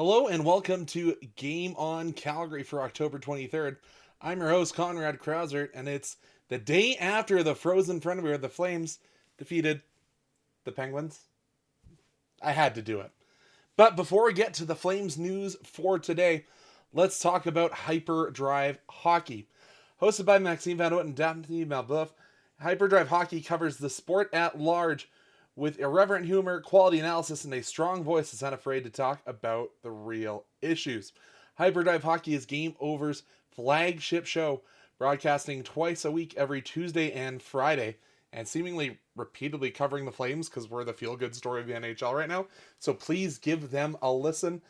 Hello and welcome to Game On Calgary for October 23rd. I'm your host, Conrad Krausert, and it's the day after the Frozen Frenemy, the Flames defeated the Penguins. I had to do it. But before we get to the Flames news for today, let's talk about Hyperdrive Hockey. Hosted by Maxime Van Oot and Daphne Malbeuf, Hyperdrive Hockey covers the sport at large with irreverent humor, quality analysis, and a strong voice that's unafraid to talk about the real issues. Hyperdrive Hockey is Game Over's flagship show, broadcasting twice a week every Tuesday and Friday, and seemingly repeatedly covering the Flames because we're the feel-good story of the NHL right now. So please give them a listen.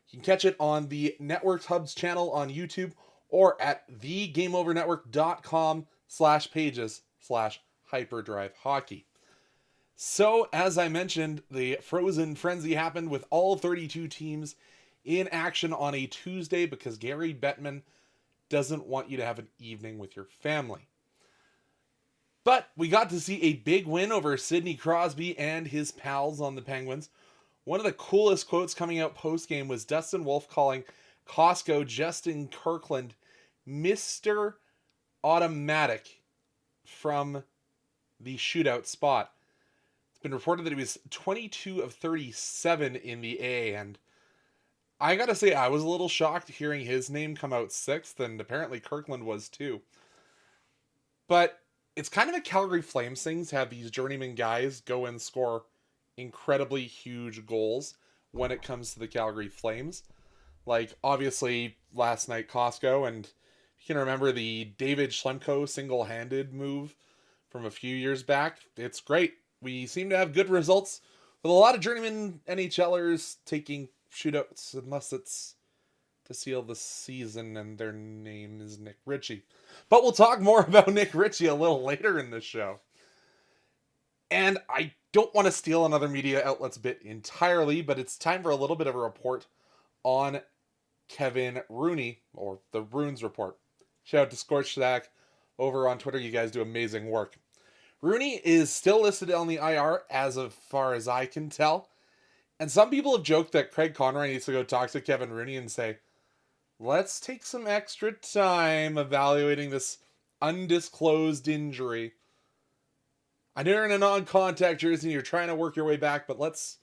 You can catch it on the Network Hubs channel on YouTube or at thegameovernetwork.com/pages/hyperdrive hockey. So, as I mentioned, the Frozen Frenzy happened with all 32 teams in action on a Tuesday because Gary Bettman doesn't want you to have an evening with your family. But we got to see a big win over Sidney Crosby and his pals on the Penguins. One of the coolest quotes coming out post-game was Dustin Wolf calling Costco Justin Kirkland Mr. Automatic from the shootout spot. It's been reported that he was 22 of 37 in the A, and I gotta say, I was a little shocked hearing his name come out sixth, and apparently Kirkland was too. But it's kind of a Calgary Flames thing to have these journeyman guys go and score incredibly huge goals when it comes to the Calgary Flames. Like, obviously, last night, Costco, and you can remember the David Schlemko single-handed move from a few years back. It's great. We seem to have good results with a lot of journeyman NHLers taking shootouts, unless it's to seal the season and their name is Nick Ritchie. But we'll talk more about Nick Ritchie a little later in the show. And I don't want to steal another media outlet's bit entirely, but it's time for a little bit of a report on Kevin Rooney, or the Roons Report. Shout out to Scorch Stack over on Twitter. You guys do amazing work. Rooney is still listed on the IR as far as I can tell. And some people have joked that Craig Conrad needs to go talk to Kevin Rooney and say, let's take some extra time evaluating this undisclosed injury. I know you're in a non-contact jersey and you're trying to work your way back, but let's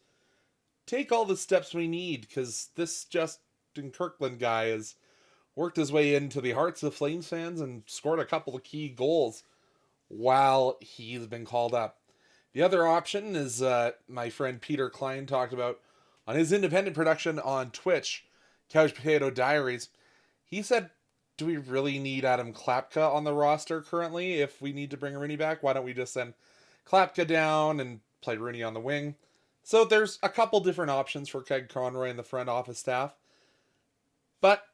take all the steps we need, because this Justin Kirkland guy has worked his way into the hearts of Flames fans and scored a couple of key goals while he's been called up. The other option is my friend Peter Klein talked about on his independent production on Twitch, Couch Potato Diaries. He said, do we really need Adam Klapka on the roster currently if we need to bring Rooney back? Why don't we just send Klapka down and play Rooney on the wing? So there's a couple different options for Craig Conroy and the front office staff. But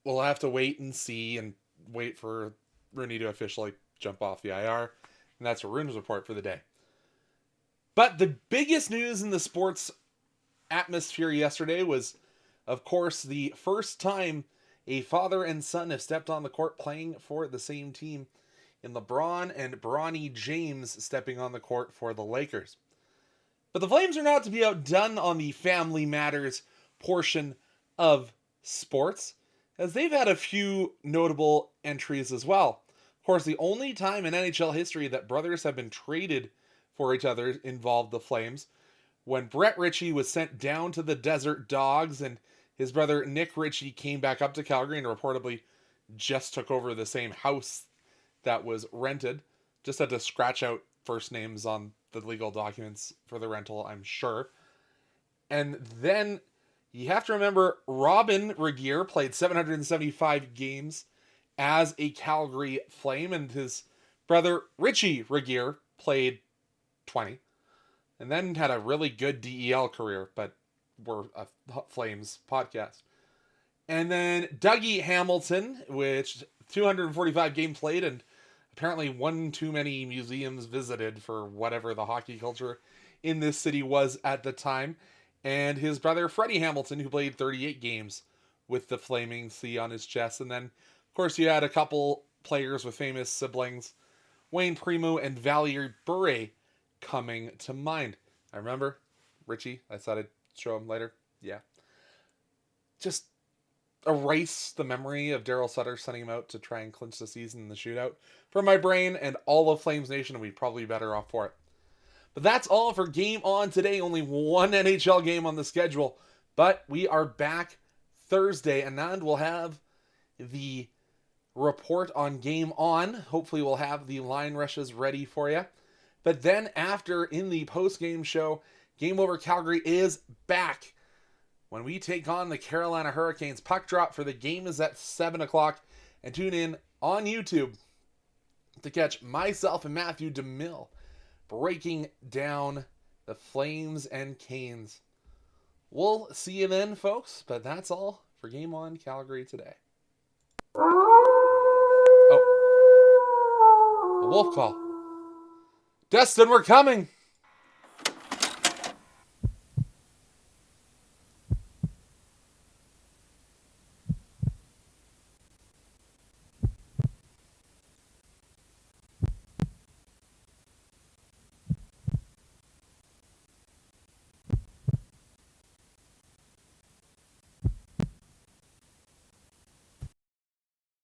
we'll have to wait and see and wait for Rooney to officially jump off the IR. And that's a Roons Report for the day. But the biggest news in the sports atmosphere yesterday was, of course, the first time a father and son have stepped on the court playing for the same team, in LeBron and Bronny James stepping on the court for the Lakers. But the Flames are not to be outdone on the family matters portion of sports, as they've had a few notable entries as well. Of course, the only time in NHL history that brothers have been traded for each other involved the Flames, when Brett Ritchie was sent down to the Desert Dogs and his brother Nick Ritchie came back up to Calgary and reportedly just took over the same house that was rented. Just had to scratch out first names on the legal documents for the rental, I'm sure. And then you have to remember Robin Regeer played 775 games as a Calgary Flame, and his brother Richie Regeer played 20. And then had a really good DEL career, but we're a Flames podcast. And then Dougie Hamilton, which 245 games played and apparently one too many museums visited for whatever the hockey culture in this city was at the time. And his brother Freddie Hamilton, who played 38 games with the Flaming C on his chest. And then, of course, you had a couple players with famous siblings, Wayne Primo and Valier Bure, coming to mind. I remember Richie. I thought I'd show him later. Yeah. just erase the memory of Daryl Sutter sending him out to try and clinch the season in the shootout from my brain, and all of Flames Nation would be probably better off for it. But that's all for Game On today. Only one NHL game on the schedule, but we are back Thursday. Anand will have the report on Game On. Hopefully we'll have the line rushes ready for you. But then after, in the post-game show, Game Over Calgary is back when we take on the Carolina Hurricanes. Puck drop for the game is at 7 o'clock. And tune in on YouTube to catch myself and Matthew DeMille breaking down the Flames and Canes. We'll see you then, folks. But that's all for Game On Calgary today. Oh, a wolf call. Destin, we're coming!